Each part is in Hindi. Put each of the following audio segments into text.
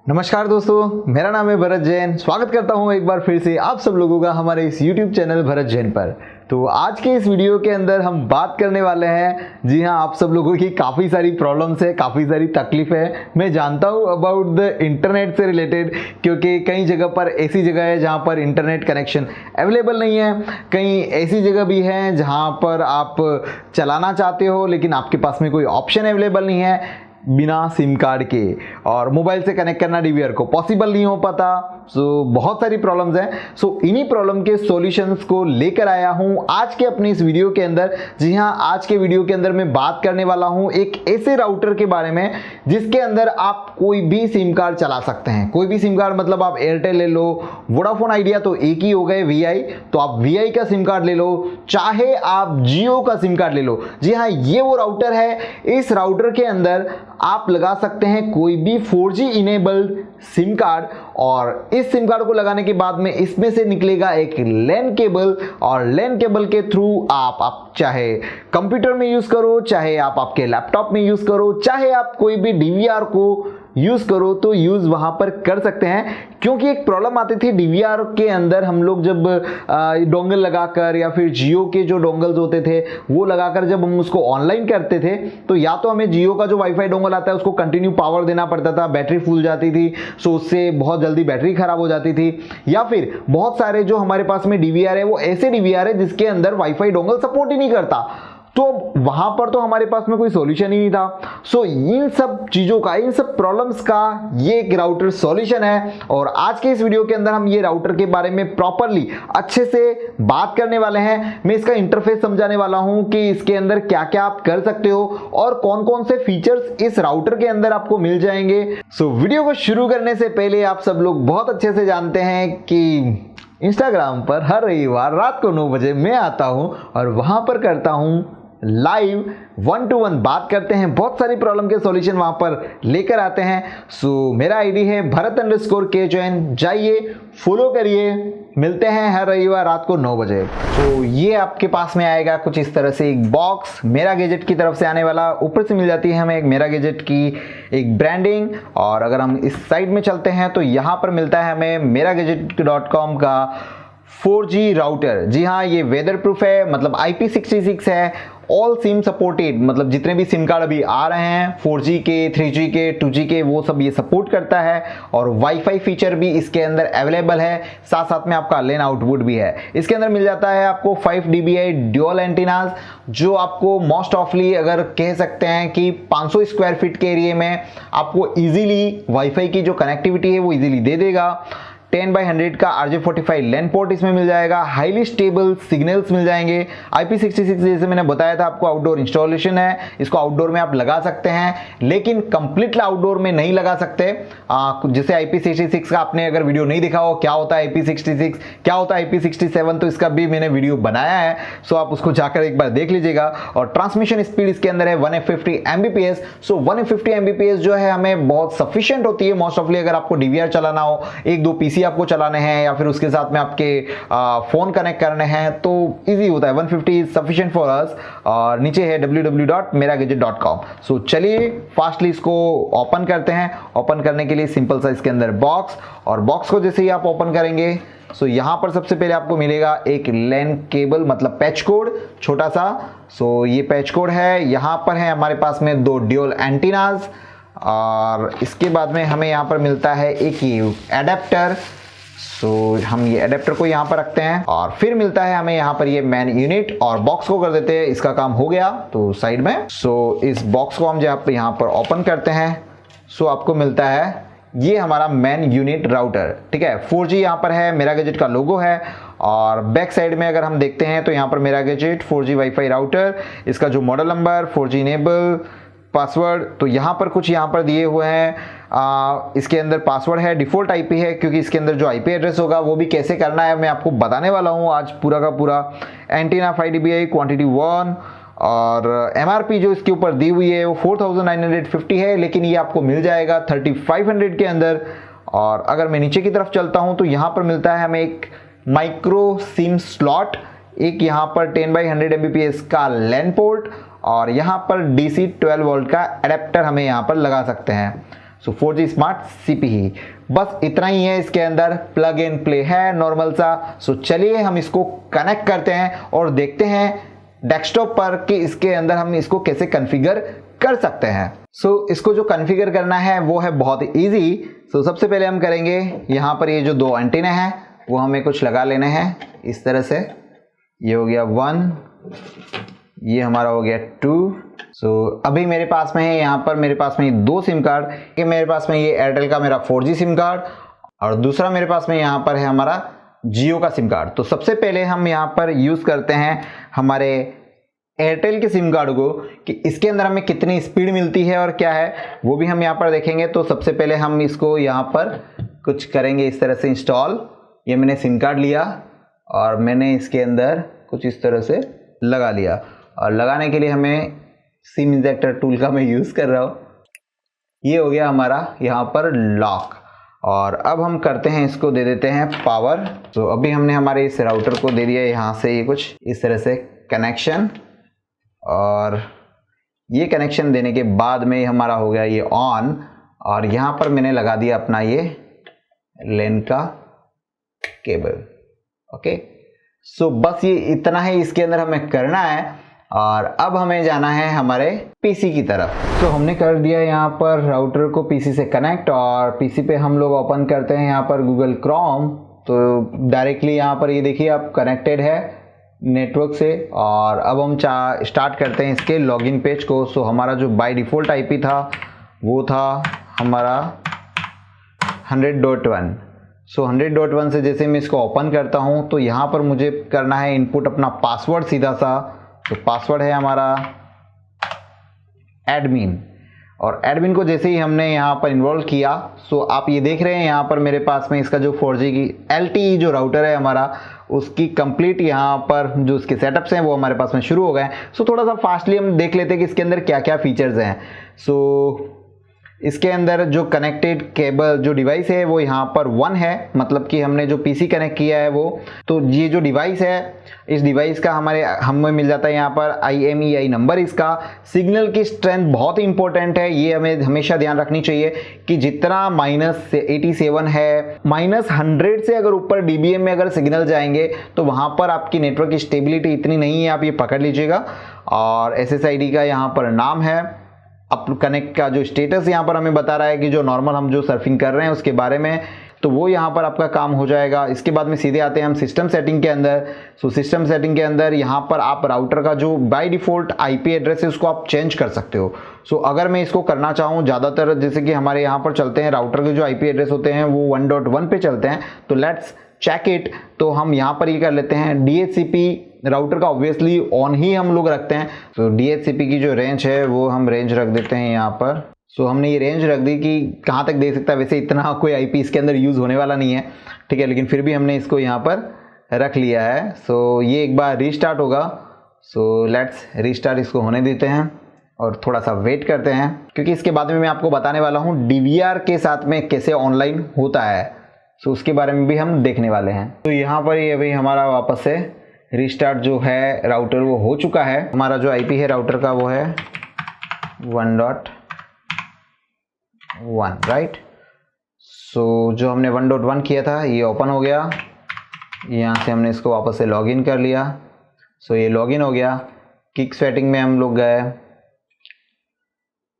नमस्कार दोस्तों, मेरा नाम है भरत जैन। स्वागत करता हूं एक बार फिर से आप सब लोगों का हमारे इस YouTube चैनल भरत जैन पर। तो आज के इस वीडियो के अंदर हम बात करने वाले हैं, जी हां, आप सब लोगों की काफ़ी सारी प्रॉब्लम्स है, काफ़ी सारी तकलीफ है। मैं जानता हूं अबाउट द इंटरनेट से रिलेटेड, क्योंकि कई जगह पर ऐसी जगह है जहां पर इंटरनेट कनेक्शन अवेलेबल नहीं है, कहीं ऐसी जगह भी है जहां पर आप चलाना चाहते हो लेकिन आपके पास में कोई ऑप्शन अवेलेबल नहीं है बिना सिम कार्ड के, और मोबाइल से कनेक्ट करना डीवीआर को पॉसिबल नहीं हो पाता। सो बहुत सारी प्रॉब्लम्स हैं। सो इन्हीं प्रॉब्लम के सॉल्यूशंस को लेकर आया हूं आज के अपने इस वीडियो के अंदर। जी हां, आज के वीडियो के अंदर मैं बात करने वाला हूं एक ऐसे राउटर के बारे में जिसके अंदर आप कोई भी सिम कार्ड चला सकते हैं। कोई भी सिम कार्ड मतलब आप एयरटेल ले लो, वोडाफोन आइडिया तो एक ही हो गए, वीआई, तो आप वीआई का सिम कार्ड ले लो, चाहे आप जियो का सिम कार्ड ले लो। जी हां, ये वो राउटर है। इस राउटर के अंदर आप लगा सकते हैं कोई भी 4G इनेबल्ड सिम कार्ड, और इस सिम कार्ड को लगाने के बाद में इसमें से निकलेगा एक लैन केबल, और लैन केबल के थ्रू आप चाहे कंप्यूटर में यूज करो, चाहे आप आपके लैपटॉप में यूज करो, चाहे आप कोई भी डीवीआर को यूज करो तो यूज वहां पर कर सकते हैं। क्योंकि एक प्रॉब्लम आती थी डीवीआर के अंदर, हम लोग जब डोंगल लगाकर या फिर जियो के जो डोंगल्स होते थे वो लगाकर जब हम उसको ऑनलाइन करते थे तो या तो हमें जियो का जो वाईफाई डोंगल आता है उसको कंटिन्यू पावर देना पड़ता था, बैटरी फूल जाती थी, सो उससे बहुत जल्दी बैटरी खराब हो जाती थी। या फिर बहुत सारे जो हमारे पास में डीवीआर है वो ऐसे डीवीआर है जिसके अंदर वाईफाई डोंगल सपोर्ट ही नहीं करता, तो वहां पर तो हमारे पास में कोई सॉल्यूशन ही नहीं था। सो इन सब चीजों का, इन सब प्रॉब्लम्स का ये एक राउटर सॉल्यूशन है, और आज के इस वीडियो के अंदर हम ये राउटर के बारे में प्रॉपरली अच्छे से बात करने वाले हैं। मैं इसका इंटरफेस समझाने वाला हूं कि इसके अंदर क्या क्या आप कर सकते हो और कौन कौन से फीचर्स इस राउटर के अंदर आपको मिल जाएंगे। सो वीडियो को शुरू करने से पहले आप सब लोग बहुत अच्छे से जानते हैं कि इंस्टाग्राम पर हर रविवार रात को 9 बजे मैं आता हूं और वहां पर करता हूं लाइव 1-to-1 बात करते हैं, बहुत सारी प्रॉब्लम के सॉल्यूशन वहां पर लेकर आते हैं। सो मेरा आईडी है भरत_k जैन, जाइए फॉलो करिए। मिलते हैं हर रविवार रात को 9 बजे। तो ये आपके पास में आएगा कुछ इस तरह से एक बॉक्स, मेरा गैजेट की तरफ से आने वाला। ऊपर से मिल जाती है हमें एक मेरा गैजेट की एक ब्रांडिंग, और अगर हम इस साइड में चलते हैं तो यहाँ पर मिलता है हमें meragadget.com का 4G राउटर। जी हाँ, ये वेदर प्रूफ है, मतलब IP66 है, ऑल सिम सपोर्टेड, मतलब जितने भी सिम कार्ड अभी आ रहे हैं 4G के, 3G के, 2G के, वो सब ये सपोर्ट करता है, और वाईफाई फीचर भी इसके अंदर अवेलेबल है। साथ साथ में आपका लेन आउटपुट भी है। इसके अंदर मिल जाता है आपको 5 dBi ड्यूअल एंटीनाज, जो आपको मोस्ट ऑफली अगर कह सकते हैं कि 500 स्क्वायर फीट के एरिया में आपको इजीली वाईफाई की जो कनेक्टिविटी है वो इजीली दे देगा। 10x100 का RJ45 लैन पोर्ट इसमें मिल जाएगा। हाईली स्टेबल सिग्नल्स मिल जाएंगे। IP66 जैसे मैंने बताया था आपको आउटडोर इंस्टॉलेशन है, इसको आउटडोर में आप लगा सकते हैं, लेकिन कंप्लीटली आउटडोर में नहीं लगा सकते। जैसे IP66 का आपने अगर वीडियो नहीं देखा हो क्या होता है IP66, क्या होता है IP67, तो इसका भी मैंने वीडियो बनाया है, सो आप उसको जाकर एक बार देख लीजिएगा। और ट्रांसमिशन स्पीड इसके अंदर है 150 Mbps। सो 150 Mbps जो है हमें बहुत सफिशिएंट होती है मोस्ट ऑफली अगर आपको डीवीआर चलाना हो, 1-2 पीसी आपको चलाने हैं या फिर उसके साथ में आपके फोन कनेक्ट करने हैं, तो इजी होता है। 150 इज सफिशिएंट फॉर अस। और नीचे है www.meragadget.com। सो चलिए फास्टली इसको ओपन करते हैं। ओपन करने के लिए सिंपल सा इसके अंदर बॉक्स, और बॉक्स को जैसे ही आप ओपन करेंगे सो यहां पर सबसे पहले आपको मिलेगा एक लैन केबल, मतलब पैच कोड छोटा सा। सो ये पैच कोड है। यहां पर है हमारे पास में 2 ड्यूअल एंटीनाज, और इसके बाद में हमें यहाँ पर मिलता है एक ये एडेप्टर। सो हम ये एडेप्टर को यहाँ पर रखते हैं, और फिर मिलता है हमें यहाँ पर ये मैन यूनिट, और बॉक्स को कर देते हैं, इसका काम हो गया तो साइड में। सो इस बॉक्स को हम जब यहाँ पर ओपन करते हैं सो आपको मिलता है ये हमारा मैन यूनिट राउटर, ठीक है। 4G यहाँ पर है, मेरा गैजेट का लोगो है, और बैक साइड में अगर हम देखते हैं तो यहाँ पर मेरा गैजेट 4G वाईफाई राउटर, इसका जो model number, 4G enable, password, तो यहाँ पर कुछ यहाँ पर दिए हुए हैं। इसके अंदर पासवर्ड है, डिफॉल्ट आईपी है, क्योंकि इसके अंदर जो आईपी एड्रेस होगा वो भी कैसे करना है मैं आपको बताने वाला हूँ आज पूरा का पूरा। एंटीना 5 dBi क्वांटिटी 1, और एमआरपी जो इसके ऊपर दी हुई है वो 4950 है, लेकिन ये आपको मिल जाएगा 3500 के अंदर। और अगर मैं नीचे की तरफ चलता हूँ तो यहाँ पर मिलता है हमें एक माइक्रो सिम स्लॉट, एक यहाँ पर 10x100 Mbps का लैन पोर्ट, और यहाँ पर DC 12 वोल्ट का एडेप्टर हमें यहाँ पर लगा सकते हैं। सो 4G स्मार्ट सीपी ही, बस इतना ही है। इसके अंदर प्लग इन प्ले है नॉर्मल सा। सो चलिए हम इसको कनेक्ट करते हैं और देखते हैं डेस्कटॉप पर कि इसके अंदर हम इसको कैसे कॉन्फ़िगर कर सकते हैं। सो इसको जो कॉन्फ़िगर करना है वो है बहुत ही ईजी। सो सबसे पहले हम करेंगे, यहाँ पर ये जो दो एंटीना हैं वो हमें कुछ लगा लेने हैं इस तरह से। ये हो गया 1, ये हमारा हो गया 2। सो अभी मेरे पास में है, यहाँ पर मेरे पास में 2 सिम कार्ड, कि मेरे पास में ये एयरटेल का मेरा 4G सिम कार्ड और दूसरा मेरे पास में यहाँ पर है हमारा जियो का सिम कार्ड। तो सबसे पहले हम यहाँ पर यूज़ करते हैं हमारे एयरटेल के सिम कार्ड को कि इसके अंदर हमें कितनी स्पीड मिलती है और क्या है वो भी हम यहाँ पर देखेंगे। तो सबसे पहले हम इसको यहाँ पर कुछ करेंगे इस तरह से इंस्टॉल। ये मैंने सिम कार्ड लिया और मैंने इसके अंदर कुछ इस तरह से लगा लिया, और लगाने के लिए हमें सिम इंजेक्टर टूल का मैं यूज़ कर रहा हूँ। ये हो गया हमारा यहाँ पर लॉक, और अब हम करते हैं इसको दे देते हैं पावर। तो अभी हमने हमारे इस राउटर को दे दिया यहाँ से ये कुछ इस तरह से कनेक्शन, और ये कनेक्शन देने के बाद में हमारा हो गया ये ऑन, और यहाँ पर मैंने लगा दिया अपना ये LAN का केबल। ओके, सो बस ये इतना ही इसके अंदर हमें करना है, और अब हमें जाना है हमारे पीसी की तरफ। तो हमने कर दिया यहाँ पर राउटर को पीसी से कनेक्ट, और पीसी पे हम लोग ओपन करते हैं यहाँ पर गूगल क्रोम। तो डायरेक्टली यहाँ पर ये देखिए आप कनेक्टेड है नेटवर्क से, और अब हम स्टार्ट करते हैं इसके लॉगिन पेज को। सो हमारा जो बाय डिफ़ॉल्ट आईपी था वो था हमारा 100.1। सो 100.1 से जैसे मैं इसको ओपन करता हूँ तो यहाँ पर मुझे करना है इनपुट अपना पासवर्ड सीधा सा। तो पासवर्ड है हमारा एडमिन, और एडमिन को जैसे ही हमने यहाँ पर इन्वॉल्व किया, सो आप ये देख रहे हैं यहाँ पर मेरे पास में इसका जो 4G की LTE जो राउटर है हमारा, उसकी कंप्लीट यहाँ पर जो उसके सेटअप्स हैं वो हमारे पास में शुरू हो गए हैं। सो थोड़ा सा फास्टली हम देख लेते हैं कि इसके अंदर क्या क्या फीचर्स हैं। सो इसके अंदर जो कनेक्टेड केबल जो डिवाइस है वो यहाँ पर 1 है, मतलब कि हमने जो पीसी कनेक्ट किया है वो। तो ये जो डिवाइस है, इस डिवाइस का हमें मिल जाता है यहाँ पर IMEI नंबर। इसका सिग्नल की स्ट्रेंथ बहुत ही इंपॉर्टेंट है, ये हमें हमेशा ध्यान रखनी चाहिए कि जितना -87 है, -100 से अगर ऊपर dBm में अगर सिग्नल जाएंगे तो वहाँ पर आपकी नेटवर्क की स्टेबिलिटी इतनी नहीं है, आप ये पकड़ लीजिएगा। और SSID का यहाँ पर नाम है, अप कनेक्ट का जो स्टेटस यहाँ पर हमें बता रहा है कि जो नॉर्मल हम जो सर्फिंग कर रहे हैं उसके बारे में, तो वो यहाँ पर आपका काम हो जाएगा। इसके बाद में सीधे आते हैं हम सिस्टम सेटिंग के अंदर। सो सिस्टम सेटिंग के अंदर यहाँ पर आप राउटर का जो बाय डिफ़ॉल्ट IP एड्रेस है उसको आप चेंज कर सकते हो। सो अगर मैं इसको करना चाहूँ, ज़्यादातर जैसे कि हमारे यहाँ पर चलते हैं राउटर के जो IP एड्रेस होते हैं वो 1.1 पे चलते हैं, तो लेट्स चेक इट। तो हम यहाँ पर ये कर लेते हैं DHCP राउटर का ऑब्वियसली ऑन ही हम लोग रखते हैं। तो DHCP की जो रेंज है वो हम रेंज रख देते हैं यहाँ पर। सो हमने ये रेंज रख दी कि कहाँ तक दे सकता है, वैसे इतना कोई IP इसके अंदर यूज़ होने वाला नहीं है, ठीक है, लेकिन फिर भी हमने इसको यहाँ पर रख लिया है। सो ये एक बार रीस्टार्ट होगा, सो लेट्स रीस्टार्ट इसको होने देते हैं और थोड़ा सा वेट करते हैं, क्योंकि इसके बाद में मैं आपको बताने वाला हूँ DVR के साथ में कैसे ऑनलाइन होता है। सो उसके बारे में भी हम देखने वाले हैं। तो यहाँ पर ये अभी हमारा वापस से रीस्टार्ट जो है राउटर वो हो चुका है। हमारा जो IP है राउटर का वो है 1.1, राइट। सो जो हमने 1.1 किया था ये ओपन हो गया, यहाँ से हमने इसको वापस से लॉगिन कर लिया। सो ये लॉगिन हो गया, किक सेटिंग में हम लोग गए।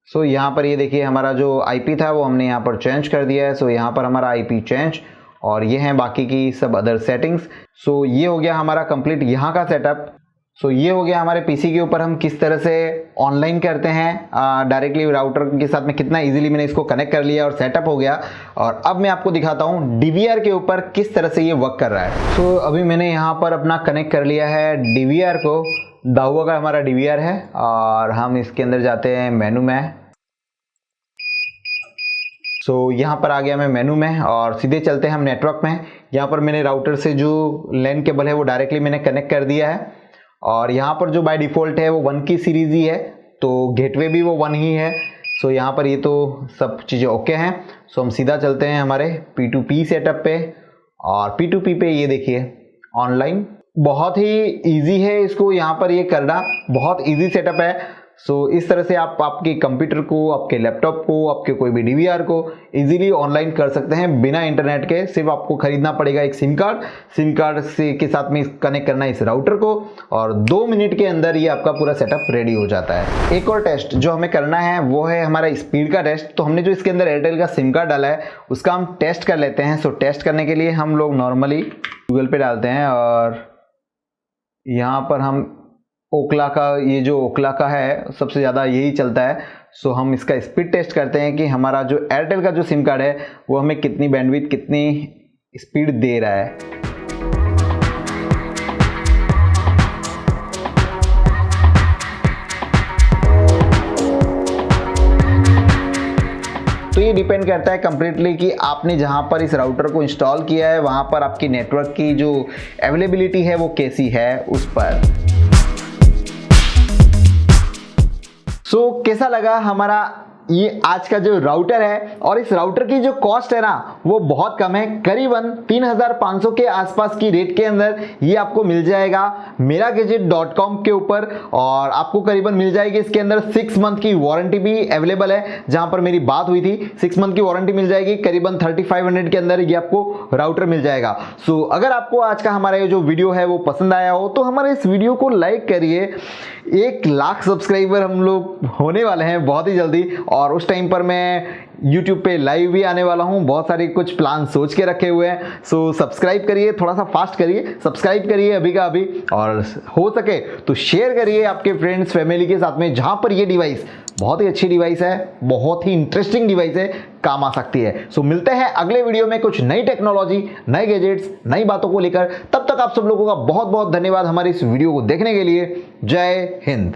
सो यहाँ पर ये देखिए हमारा जो IP था वो हमने यहाँ पर चेंज कर दिया है। सो यहाँ पर हमारा IP चेंज, और ये हैं बाकी की सब अदर सेटिंग्स। सो ये हो गया हमारा कंप्लीट यहाँ का सेटअप। सो ये हो गया हमारे पीसी के ऊपर हम किस तरह से ऑनलाइन करते हैं डायरेक्टली राउटर के साथ में, कितना इजीली मैंने इसको कनेक्ट कर लिया और सेटअप हो गया। और अब मैं आपको दिखाता हूँ DVR के ऊपर किस तरह से ये वर्क कर रहा है। सो अभी मैंने यहाँ पर अपना कनेक्ट कर लिया है DVR को, दाहुआ का हमारा DVR है, और हम इसके अंदर जाते हैं मेनू में। सो यहाँ पर आ गया मैं मेनू में, और सीधे चलते हैं हम नेटवर्क में। यहाँ पर मैंने राउटर से जो LAN केबल है वो डायरेक्टली मैंने कनेक्ट कर दिया है, और यहाँ पर जो बाय डिफ़ॉल्ट है वो 1 की सीरीज़ ही है, तो गेटवे भी वो 1 ही है। सो यहाँ पर ये तो सब चीज़ें ओके हैं। सो हम सीधा चलते हैं हमारे P2P सेटअप पे, और P2P पे ये देखिए ऑनलाइन बहुत ही ईजी है, इसको यहाँ पर ये करना बहुत ईजी सेटअप है। सो इस तरह से आप आपके कंप्यूटर को, आपके लैपटॉप को, आपके कोई भी डीवीआर को इजीली ऑनलाइन कर सकते हैं बिना इंटरनेट के। सिर्फ आपको खरीदना पड़ेगा एक सिम कार्ड से के साथ में कनेक्ट करना है इस राउटर को, और 2 मिनट के अंदर ये आपका पूरा सेटअप रेडी हो जाता है। एक और टेस्ट जो हमें करना है वो है हमारा स्पीड का टेस्ट। तो हमने जो इसके अंदर एयरटेल का सिम कार्ड डाला है उसका हम टेस्ट कर लेते हैं। सो टेस्ट करने के लिए हम लोग नॉर्मली गूगल पे डालते हैं और यहाँ पर हम ओकला का, ये जो ओकला का है सबसे ज़्यादा यही चलता है। सो हम इसका स्पीड टेस्ट करते हैं कि हमारा जो एयरटेल का जो सिम कार्ड है वो हमें कितनी बैंडविड्थ, कितनी स्पीड दे रहा है। तो ये डिपेंड करता है कंप्लीटली कि आपने जहां पर इस राउटर को इंस्टॉल किया है वहां पर आपकी नेटवर्क की जो अवेलेबिलिटी है वो कैसी है उस पर। सो कैसा लगा हमारा ये आज का जो राउटर है, और इस राउटर की जो कॉस्ट है ना वो बहुत कम है, करीबन 3500 के आसपास की रेट के अंदर ये आपको मिल जाएगा meragadget.com के ऊपर। और आपको करीबन मिल जाएगी इसके अंदर 6 मंथ की वारंटी भी अवेलेबल है। जहां पर मेरी बात हुई थी 6 मंथ की वारंटी मिल जाएगी, करीबन 3500 के अंदर ये आपको राउटर मिल जाएगा। सो अगर आपको आज का हमारा ये जो वीडियो है वो पसंद आया हो तो हमारे इस वीडियो को लाइक करिए। 1 लाख सब्सक्राइबर हम लोग होने वाले हैं बहुत ही जल्दी, और उस टाइम पर मैं YouTube पे लाइव भी आने वाला हूं। बहुत सारे कुछ प्लान सोच के रखे हुए हैं। सो सब्सक्राइब करिए, थोड़ा सा फास्ट करिए, सब्सक्राइब करिए अभी का अभी, और हो सके तो शेयर करिए आपके फ्रेंड्स फैमिली के साथ में, जहां पर ये डिवाइस बहुत ही अच्छी डिवाइस है, बहुत ही इंटरेस्टिंग डिवाइस है, काम आ सकती है। सो मिलते हैं अगले वीडियो में कुछ नई टेक्नोलॉजी, नए गैजेट्स, नई बातों को लेकर। तब तक आप सब लोगों का बहुत बहुत धन्यवाद हमारे इस वीडियो को देखने के लिए। जय हिंद।